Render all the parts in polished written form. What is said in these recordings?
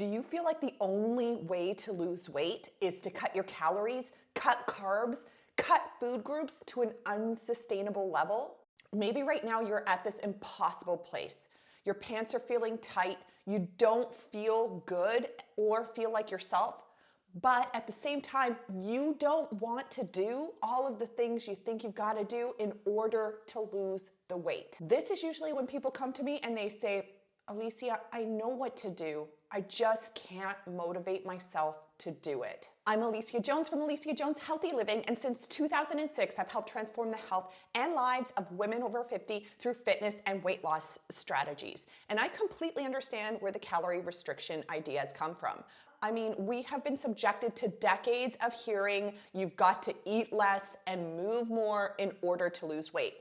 Do you feel like the only way to lose weight is to cut your calories, cut carbs, cut food groups to an unsustainable level? Maybe right now you're at this impossible place. Your pants are feeling tight, you don't feel good or feel like yourself, but at the same time, you don't want to do all of the things you think you've got to do in order to lose the weight. This is usually when people come to me and they say, Alicia, I know what to do. I just can't motivate myself to do it. I'm Alicia Jones from Alicia Jones Healthy Living, and since 2006, I've helped transform the health and lives of women over 50 through fitness and weight loss strategies. And I completely understand where the calorie restriction ideas come from. I mean, we have been subjected to decades of hearing you've got to eat less and move more in order to lose weight.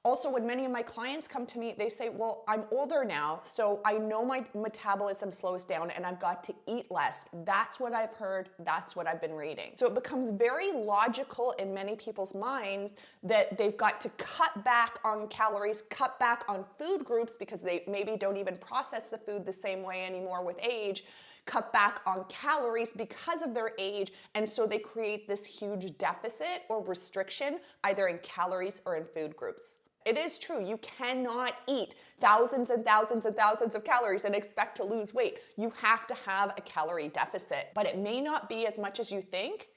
Also, when many of my clients come to me, they say, well, I'm older now, so I know my metabolism slows down and I've got to eat less. That's what I've heard. That's what I've been reading. So it becomes very logical in many people's minds that they've got to cut back on calories, cut back on food groups because they maybe don't even process the food the same way anymore with age, cut back on calories because of their age, and so they create this huge deficit or restriction either in calories or in food groups. It is true, you cannot eat thousands and thousands and thousands of calories and expect to lose weight. You have to have a calorie deficit, but it may not be as much as you think.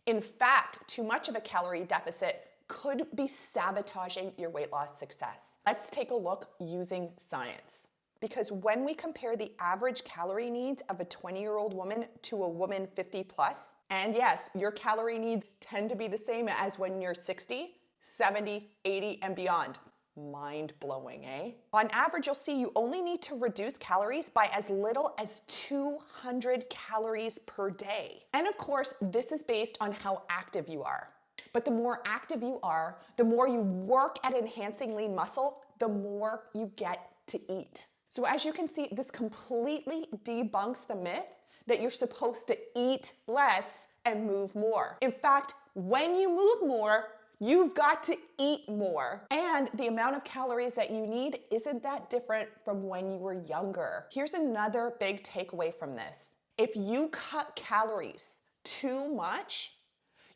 In fact, too much of a calorie deficit could be sabotaging your weight loss success. Let's take a look using science. Because when we compare the average calorie needs of a 20-year-old woman to a woman 50 plus, and yes, your calorie needs tend to be the same as when you're 60, 70, 80, and beyond. Mind-blowing, eh? On average, you'll see you only need to reduce calories by as little as 200 calories per day. And of course, this is based on how active you are. But the more active you are, the more you work at enhancing lean muscle, the more you get to eat. So as you can see, this completely debunks the myth that you're supposed to eat less and move more. In fact, when you move more, you've got to eat more. And the amount of calories that you need isn't that different from when you were younger. Here's another big takeaway from this. If you cut calories too much,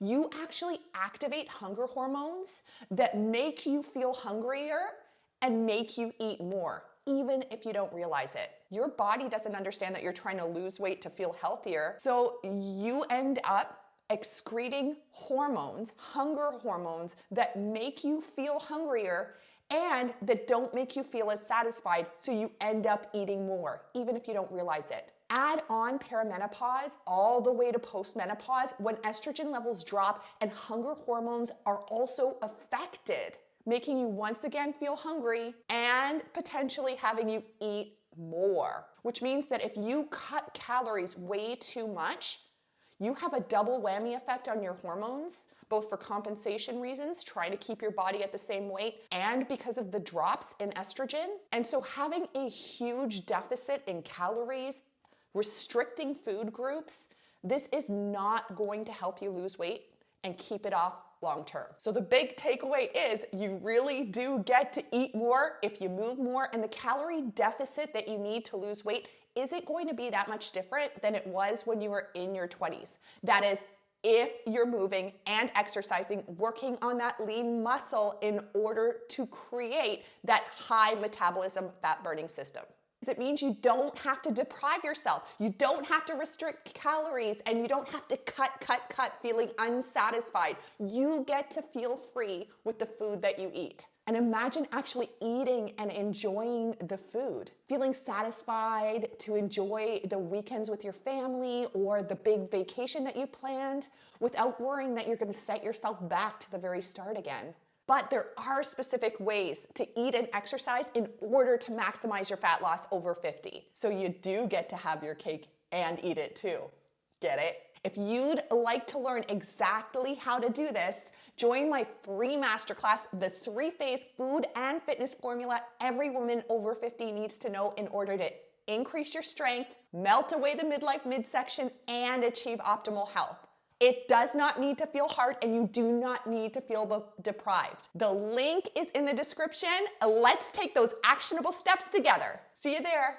you actually activate hunger hormones that make you feel hungrier and make you eat more, even if you don't realize it. Your body doesn't understand that you're trying to lose weight to feel healthier, so you end up excreting hormones, hunger hormones, that make you feel hungrier and that don't make you feel as satisfied, so you end up eating more, even if you don't realize it. Add on perimenopause all the way to postmenopause when estrogen levels drop and hunger hormones are also affected, making you once again feel hungry and potentially having you eat more, which means that if you cut calories way too much, you have a double whammy effect on your hormones, both for compensation reasons, trying to keep your body at the same weight, and because of the drops in estrogen. And so having a huge deficit in calories, restricting food groups, this is not going to help you lose weight and keep it off long term. So the big takeaway is you really do get to eat more if you move more, and the calorie deficit that you need to lose weight isn't going to be that much different than it was when you were in your 20s. That is, if you're moving and exercising, working on that lean muscle in order to create that high metabolism fat burning system. It means you don't have to deprive yourself. You don't have to restrict calories, and you don't have to cut, feeling unsatisfied. You get to feel free with the food that you eat. And imagine actually eating and enjoying the food, feeling satisfied to enjoy the weekends with your family or the big vacation that you planned without worrying that you're going to set yourself back to the very start again. But there are specific ways to eat and exercise in order to maximize your fat loss over 50. So you do get to have your cake and eat it too. Get it? If you'd like to learn exactly how to do this, join my free masterclass, the 3-phase food and fitness formula every woman over 50 needs to know in order to increase your strength, melt away the midlife midsection, and achieve optimal health. It does not need to feel hard, and you do not need to feel deprived. The link is in the description. Let's take those actionable steps together. See you there.